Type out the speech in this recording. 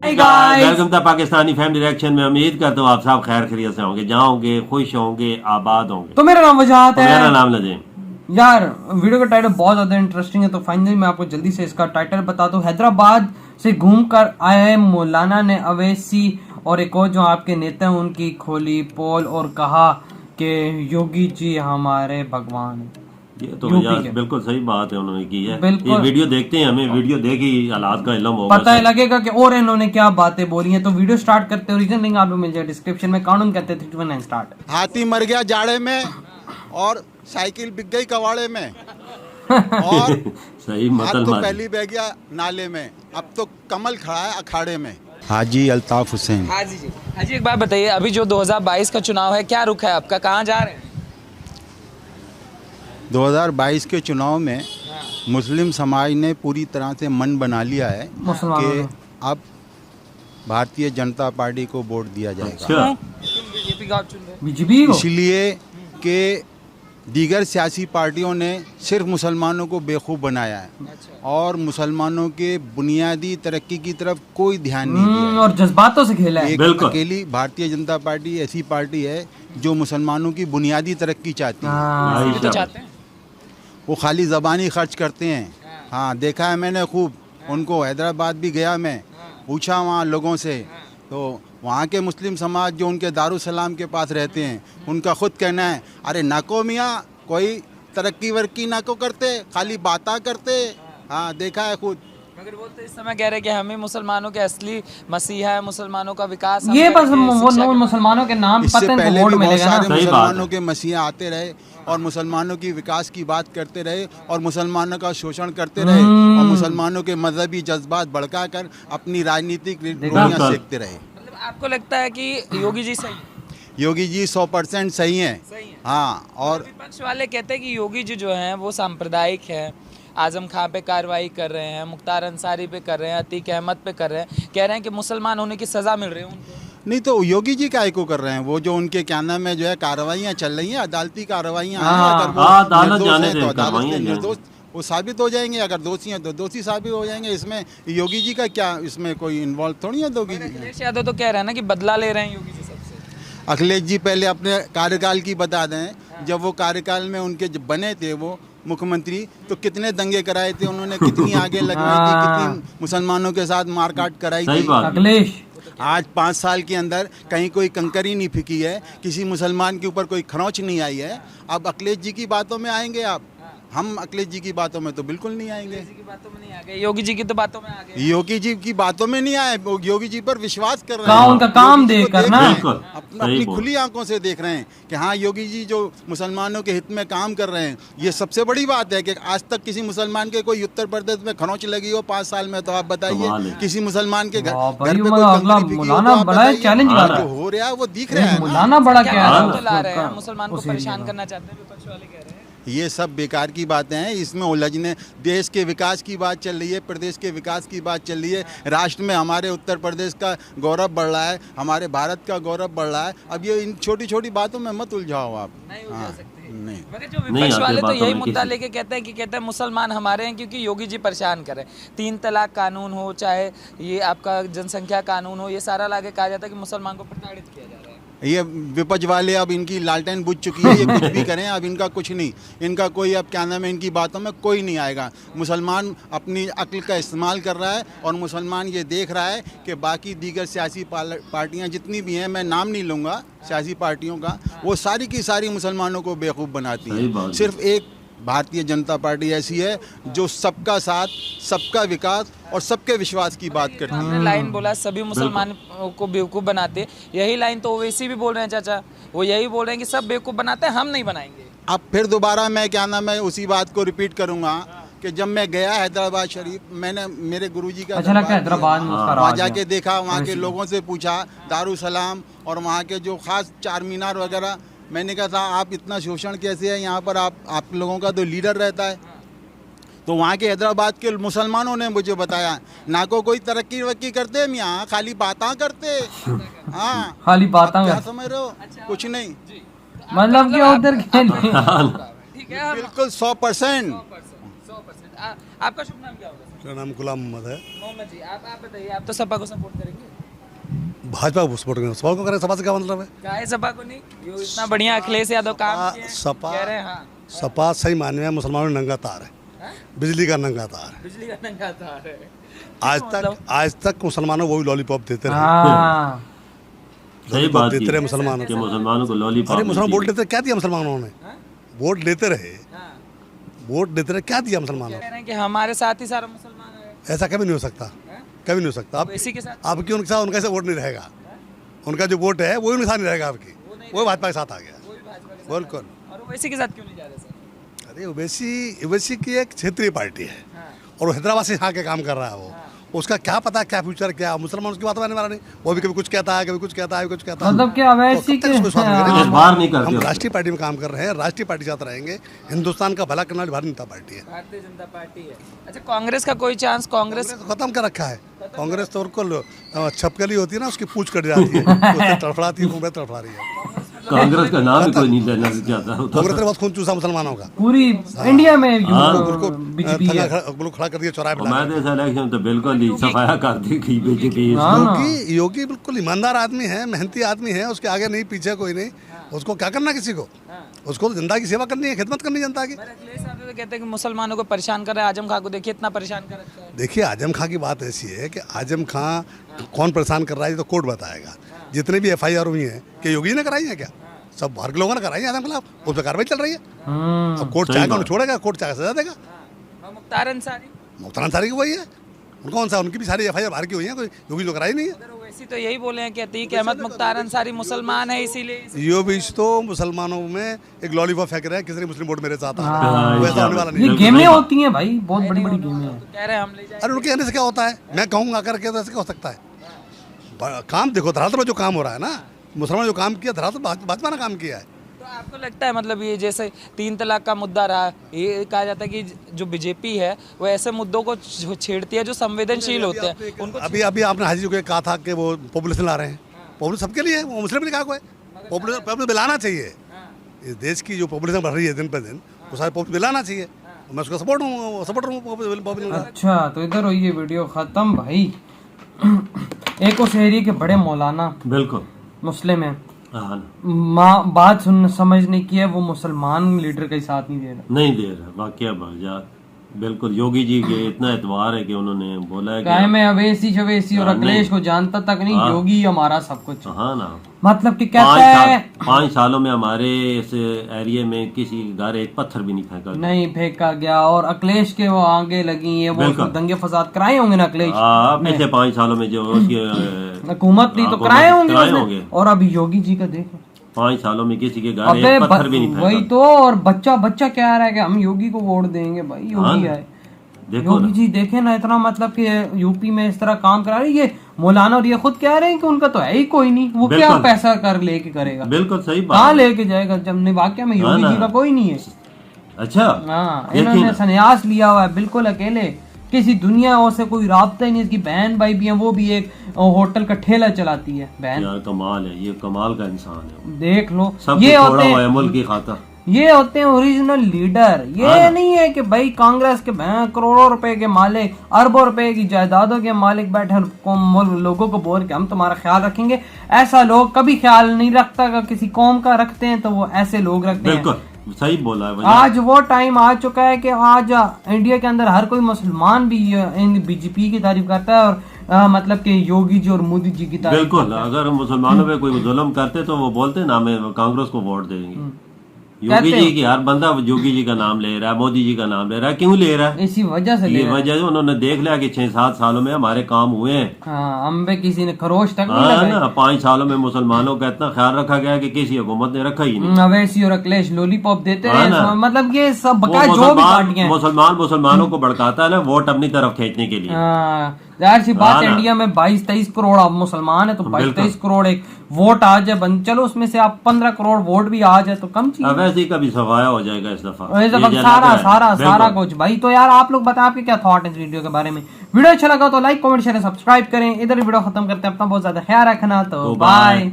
Welcome था Pakistani family reaction में। उम्मीद करता हूँ आप सब खैर खैरियत से होंगे, जहाँ होंगे खुश होंगे, आबाद होंगे। तो मेरा नाम वजाहत है। मेरा नाम नजीम। यार वीडियो का टाइटल बहुत ज्यादा इंटरेस्टिंग है, तो फाइनली मैं आपको जल्दी से इसका टाइटल बता दूं। हैदराबाद से घूम कर आए मौलाना ने अवैसी और एक और जो आपके नेता हैं उनकी खोली पोल और कहा कि योगी जी हमारे भगवान हैं। ये तो यार बिल्कुल सही बात है उन्होंने की है। बिल्कुल। ये वीडियो देखते हैं, हमें वीडियो देखी हालात का इल्म होगा, पता लगेगा कि और इन्होंने क्या बातें बोली हैं। तो वीडियो स्टार्ट करते हैं, ओरिजिनल लिंक आपको मिल जाएगा डिस्क्रिप्शन में। कानून कहते हैं 3 2 1 स्टार्ट। हाथी मर गया जाड़े में और साइकिल बिक गई कवाड़े में और सही हाथ मतलब तो पहली बह गया नाले में, अब तो कमल खड़ा है अखाड़े में। हाजी अल्ताफ हुसैन। हाजी जी, हाजी एक बात बताइए, अभी जो 2022 का चुनाव है क्या रुख है आपका, कहाँ जा रहे हैं? 2022 के चुनाव में मुस्लिम समाज ने पूरी तरह से मन बना लिया है कि अब भारतीय जनता पार्टी को वोट दिया जाएगा। बीजेपी का आप चुन रहे हैं? बीजेपी इसलिए कि दीगर सियासी पार्टियों ने सिर्फ मुसलमानों को बेवकूफ़ बनाया है और मुसलमानों के बुनियादी तरक्की की तरफ कोई ध्यान नहीं दिया है। और जज्बातों से खेला है। एक अकेली भारतीय जनता पार्टी ऐसी पार्टी है जो मुसलमानों की बुनियादी तरक्की चाहती है। ये तो चाहते हैं, वो खाली ज़बानी खर्च करते हैं। हाँ, देखा है मैंने खूब उनको। हैदराबाद भी गया मैं, पूछा वहाँ लोगों से, तो वहाँ के मुस्लिम समाज जो उनके दारुसलाम के पास रहते हैं उनका खुद कहना है, अरे नाको मियाँ कोई तरक्की वर्की ना को करते, खाली बातें करते। हाँ, देखा है खुद। मगर वो तो इस समय कह रहे हैं कि हम ही मुसलमानों के असली मसीहा है, मुसलमानों का विकास ये बस वो मुसलमानों के नाम इससे पता पहले वोट भी बहुत मिलेगा ना। सारे मुसलमानों के मसीहा आते रहे और मुसलमानों की विकास की बात करते रहे और मुसलमानों का शोषण करते रहे और मुसलमानों के मजहबी जज्बात भड़का कर अपनी राजनीतिक रोटियां सेकते रहे। मतलब आपको लगता है कि योगी जी सही है? योगी जी 100% सही हैं। हाँ, और विपक्ष वाले कहते हैं कि योगी जी जो हैं वो सांप्रदायिक हैं, आजम खां पे कार्रवाई कर रहे हैं, मुख्तार अंसारी पे कर रहे हैं, अतीक अहमद पे कर रहे हैं, कह रहे हैं कि मुसलमान होने की सज़ा मिल रही है उनको। नहीं तो योगी जी काहे को कर रहे हैं? वो जो उनके क्या नाम है जो है कार्रवाइयाँ चल रही हैं, अदालती कार्रवाइयाँ हैं। अगर वो निर्दोष हैं तो अदालत के निर्दोष वो साबित हो जाएंगे, अगर दोषी हैं तो दोषी साबित हो जाएंगे। इसमें योगी जी का क्या, इसमें कोई इन्वॉल्व थोड़ी है। योगी जी अखिलेश यादव तो कह रहे हैं ना कि बदला ले रहे हैं योगी जी सबसे। अखिलेश जी पहले अपने कार्यकाल की बता दें। जब वो कार्यकाल में उनके जब बने थे वो मुख्यमंत्री, तो कितने दंगे कराए थे उन्होंने, कितनी आगे लगवाई थी, कितनी मुसलमानों के साथ मारकाट कराई थी। अखिलेश आज 5 साल के अंदर कहीं कोई कंकरी नहीं फिकी है, किसी मुसलमान के ऊपर कोई खरोंच नहीं आई है। अब अखिलेश जी की बातों में आएंगे आप? हम अखिलेश जी की बातों में तो बिल्कुल नहीं आएंगे। योगी जी की तो बातों में आ गए। योगी जी की बातों में नहीं आए, योगी जी पर विश्वास कर रहे हैं। उनका काम देख कर ना, अपनी खुली आंखों से देख रहे हैं कि हाँ योगी जी जो मुसलमानों के हित में काम कर रहे हैं। ये सबसे बड़ी बात है कि आज तक किसी मुसलमान के कोई उत्तर प्रदेश में खरोंच लगी हो 5 साल में, तो आप बताइए किसी मुसलमान के घर पे कोई कंकरी फिकी हो तो आप बताइए। जो हो रहा है वो दिख रहा है। मौलाना बड़ा क्या ला रहे हैं, मुसलमान को परेशान करना चाहते हैं विपक्ष वाले कह रहे हैं। ये सब बेकार की बातें हैं, इसमें उलझने। देश के विकास की बात चल रही है, प्रदेश के विकास की बात चल रही है, राष्ट्र में हमारे उत्तर प्रदेश का गौरव बढ़ रहा है, हमारे भारत का गौरव बढ़ रहा है। अब ये इन छोटी छोटी बातों में मत उलझाओ आप। नहीं, मगर जो विपक्ष वाले तो यही मुद्दा लेके कहते हैं मुसलमान हमारे हैं क्योंकि योगी जी परेशान करें। 3 तलाक कानून हो, चाहे ये आपका जनसंख्या कानून हो, ये सारा लाके कहा जाता है कि मुसलमान को प्रताड़ित किया जा रहा है। ये विपक्ष वाले अब इनकी लालटेन बुझ चुकी है, ये कुछ भी करें अब इनका कुछ नहीं, इनका कोई अब क्या नाम है, इनकी बातों में कोई नहीं आएगा। मुसलमान अपनी अक्ल का इस्तेमाल कर रहा है और मुसलमान ये देख रहा है कि बाकी दीगर सियासी पार्टियां जितनी भी हैं, मैं नाम नहीं लूँगा सियासी पार्टियों का, वो सारी की सारी मुसलमानों को बेवकूफ़ बनाती हैं। सिर्फ एक भारतीय जनता पार्टी ऐसी है जो सबका साथ, सबका विकास और सबके विश्वास की बात करती है। आपने लाइन बोला सभी मुसलमान को बेवकूफ़ बनाते, यही लाइन तो ओवैसी भी बोल रहे हैं चाचा, वो यही बोल रहे हैं कि सब बेवकूफ़ बनाते हैं, हम नहीं बनाएंगे। अब फिर दोबारा मैं क्या नाम है उसी बात को रिपीट करूँगा कि जब मैं गया हैदराबाद शरीफ, मैंने मेरे गुरुजी का हैदराबाद वहाँ जाके देखा, वहाँ के लोगों से पूछा दारुसलाम और वहाँ के जो ख़ास 4 मीनार वगैरह। मैंने कहा था आप इतना शोषण कैसे है यहाँ पर, आप लोगों का तो लीडर रहता है। तो वहाँ के हैदराबाद के मुसलमानों ने मुझे बताया ना को कोई तरक्की वक्की करते हम यहाँ, खाली बातें करते। हाँ, खाली बातें क्या समझ रहे हो? कुछ नहीं, मतलब कि उधर ठीक है, बिल्कुल 100%। 100%। आपका शुभ नाम क्या होगा? मेरा नाम गुलाम मोहम्मद है। मोहम्मद जी, आप बताइए, आप तो सपा को सपोर्ट करेंगे? भाजपा को सपोर्ट करें, सपा को करें, सपा से क्या मतलब है? क्या है सपा को नहीं? ये इतना बढ़िया अखिलेश यादव काम किए हैं, सपा कह रहे हैं हाँ सपा सही मानने में मुसलमानों में नंगा तार है, हाँ? बिजली का नंगा तार है। बिजली का नंगा तार है। आज तक मुसलमानों को वही लॉलीपॉप देते रहे, हाँ सही बात देते की रहे मुसलमानों कि को। मुसलमानों को लॉलीपॉप अरे मुसलमान मिलती वोट लेते क्या दिया मुसलमानों ने? हाँ? वोट लेते रहे, हाँ। वोट देते रहे, क्या दिया मुसलमानों? कह रहे हैं कि हमारे साथ ही सारा मुसलमान है। ऐसा कभी नहीं हो सकता, कभी नहीं हो सकता। अब इसी के साथ आपकी उनके साथ उनका ऐसा वोट नहीं रहेगा, उनका जो वोट है वही उनके साथ नहीं रहेगा आपकी, वो भाजपा के साथ आ गया। कोई भाजपा के साथ बिल्कुल। और वो इसी के साथ क्यों नहीं जा रहे सर? अरे ओवैसी की एक क्षेत्रीय पार्टी है हाँ। और वो हैदराबाद से आके काम कर रहा है, वो उसका क्या पता क्या फ्यूचर क्या, मुसलमान उसकी बात मानने वाला नहीं, वो भी कभी कुछ कहता है, कभी कुछ कहता है, कभी कुछ कहता है। मतलब कि अवैसी के बाहर नहीं करते हम उसको। राष्ट्रीय पार्टी में काम कर रहे हैं, राष्ट्रीय पार्टी के साथ रहेंगे, हिंदुस्तान का भला करने वाली भारतीय जनता पार्टी है। भारतीय जनता पार्टी है। अच्छा, कांग्रेस का कोई चांस? कांग्रेस कांग्रेस को खत्म कर रखा है, कांग्रेस तो उनको छपकली होती है ना, उसकी पूछ कट जाती है, उससे तड़फड़ाती है, कांग्रेस तड़फड़ा रही है। कांग्रेस का नाम ही कोई नहीं लेना चाहता। कांग्रेस ने बहुत खून चूसा मुसलमानों का, पूरी इंडिया में उनको बीजेपी है। खड़ा कर दिया चौराहे पर। मैं तो इलेक्शन तो बिल्कुल ही सफाया कर दी कि बीजेपी योगी बिल्कुल ईमानदार आदमी है, मेहनती आदमी है, उसके आगे नहीं पीछे कोई नहीं। उसको क्या करना किसी को, उसको तो जनता की सेवा करनी है, खिदमत करनी है जनता की। अखिलेश यादव तो कहते हैं कि मुसलमानों को परेशान कर रहा है। आजम खां को देखिए इतना परेशान कर रखा है। देखिए आजम खां की बात ऐसी है कि आजम खां कौन परेशान कर रहा है ये तो कोर्ट बताएगा। जितने भी FIR हुई हैं कि योगी ने कराई है क्या? सब बाहर के लोगों ने कराई है आजम खिलाफ, उस पर कार्रवाई चल रही है। अब कोर्ट चाहेगा उन्हें छोड़ेगा, कोर्ट चाहे सजा देगा। और मुख्तार अंसारी, मुख्तार अंसारी की वही है, उनका कौन सा, उनकी भी सारी FIR बाहर की हुई है, कोई योगी तो कराई नहीं है। अगर वैसी तो यही बोले हैं कि अतीक अहमद मुख्तार अंसारी मुसलमान है इसीलिए। यो बीच तो मुसलमानों में एक लॉलीपॉप फेंक रहे हैं, किसी ने मुस्लिम वोट मेरे साथ आ, हाँ, वैसा होने वाला नहीं ये है। गेमें होती हैं भाई, बहुत बड़ी बड़ी गेमें हैं। तो कह रहे हैं हम ले जाएंगे। अरे उनके कहने से क्या होता है, मैं कहूँगा करके तो ऐसे क्या हो सकता है? काम देखो, धरातल पर जो काम हो रहा है ना, मुसलमान जो काम किया धरातल भाजपा ने काम किया है। तो आपको लगता है मतलब ये जैसे 3 तलाक का मुद्दा रहा, ये कहा जाता है कि जो बीजेपी है वो ऐसे मुद्दों को छेड़ती है जो संवेदनशील होते हैं उनको। अभी आपने हाजी जी को कहा था कि वो पॉपुलेशन ला रहे हैं, पॉपुलेशन सबके लिए है, वो मुस्लिम ने कहा कोई पॉपुलेशन मिलाना चाहिए। इस देश की जो पॉपुलेशन बढ़ रही है दिन पर दिन, वो सारे पॉपुलेशन मिलाना चाहिए। मैं उसका सपोर्टर हूँ पॉपुलेशन का। अच्छा तो इधर हो ये वीडियो खत्म भाई। एक उस एरिया के बड़े मौलाना बिल्कुल मुस्लिम है, हाँ, बात समझने की है, वो मुसलमान लीडर का ही साथ नहीं दे रहा। नहीं दे रहा वाकया बाजा। बिल्कुल योगी जी के इतना एतबार है कि उन्होंने बोला है क्या कि मैं अवैसी शवैसी और अखिलेश को जानता तक नहीं, योगी हमारा सब कुछ। हाँ ना, मतलब कि कहता है 5 सालों में हमारे इस एरिया में किसी घर एक पत्थर भी नहीं फेंका गया। नहीं फेंका गया। और अखिलेश के वो आगे लगी है, वो दंगे फसाद कराए होंगे ना अखिलेश पिछले 5 सालों में जो उसकी हुकूमत नहीं तो कराए होंगे। और अभी योगी जी का देखो 5 सालों में किसी के घर एक पत्थर भी नहीं फेंका। वही तो। और बच्चा कह रहा है कि हम योगी को वोट देंगे। भाई योगी आए, योगी जी देखे ना, इतना मतलब कि यूपी में इस तरह काम करा रही है। मौलाना और ये खुद कह रहे हैं कि उनका तो है ही कोई नहीं, वो क्या पैसा कर लेके करेगा? बिल्कुल सही बात, कहाँ लेके जाएगा जब वाकया में योगी जी का कोई नहीं है। अच्छा हाँ, इन्होंने संन्यास लिया हुआ है बिल्कुल अकेले, किसी दुनिया से कोई राब्ता ही नहीं। इसकी बहन भाई भी है, वो भी एक होटल का ठेला चलाती है बहन। यार कमाल है, ये कमाल का इंसान है। देख लो, सब ये छोड़ा होते हुआ है मुल्क की खातिर। ये होते हैं ओरिजिनल लीडर। ये नहीं है कि भाई कांग्रेस के करोड़ों रुपए के मालिक, अरबों रुपए की जायदादों के मालिक बैठे लोगों को बोल के हम तुम्हारा ख्याल रखेंगे। ऐसा लोग कभी ख्याल नहीं रखता। अगर किसी कौम का रखते हैं तो वो ऐसे लोग रखते हैं। बिल्कुल सही बोला है। आज वो टाइम आ चुका है कि आज इंडिया के अंदर हर कोई मुसलमान भी बीजेपी की तारीफ करता है और मतलब कि योगी जी और मोदी जी की तारीफ। बिल्कुल, अगर मुसलमानों पे कोई जुल्म करते तो वो बोलते ना हमें कांग्रेस को वोट देंगे। योगी जी की हर बंदा योगी जी का नाम ले रहा है, मोदी जी का नाम ले रहा है। क्यों ले रहा है? इसी वजह से ये वजह उन्होंने देख लिया कि 6-7 सालों में हमारे काम हुए हैं। हाँ, हम पे किसी ने खरोश तक नहीं हाँ लगाई। ना, 5 सालों में मुसलमानों का इतना ख्याल रखा गया कि किसी हुकूमत ने रखा ही नहीं। अवैसी और अखिलेश लॉलीपॉप देते हाँ रहे। मतलब ये सब बकाया जो भी पार्टियां मुसलमानों को भड़काता है ना वोट अपनी तरफ खींचने के लिए। जाहिर सी बात है, इंडिया में 22-23 करोड़ आप मुसलमान है तो 22-23 करोड़ एक वोट आ जाए बंद, चलो उसमें से आप 15 करोड़ वोट भी आ जाए तो कम चीज। वैसे ही कभी सफाया हो जाएगा इस दफा सारा कुछ। भाई तो यार आप लोग बताएं आपके क्या थॉट है इस वीडियो के बारे में। वीडियो अच्छा लगा तो लाइक कमेंट शेयर सब्सक्राइब करें। इधर वीडियो खत्म करते हैं। अपना बहुत ज्यादा ख्याल रखना, तो बाय।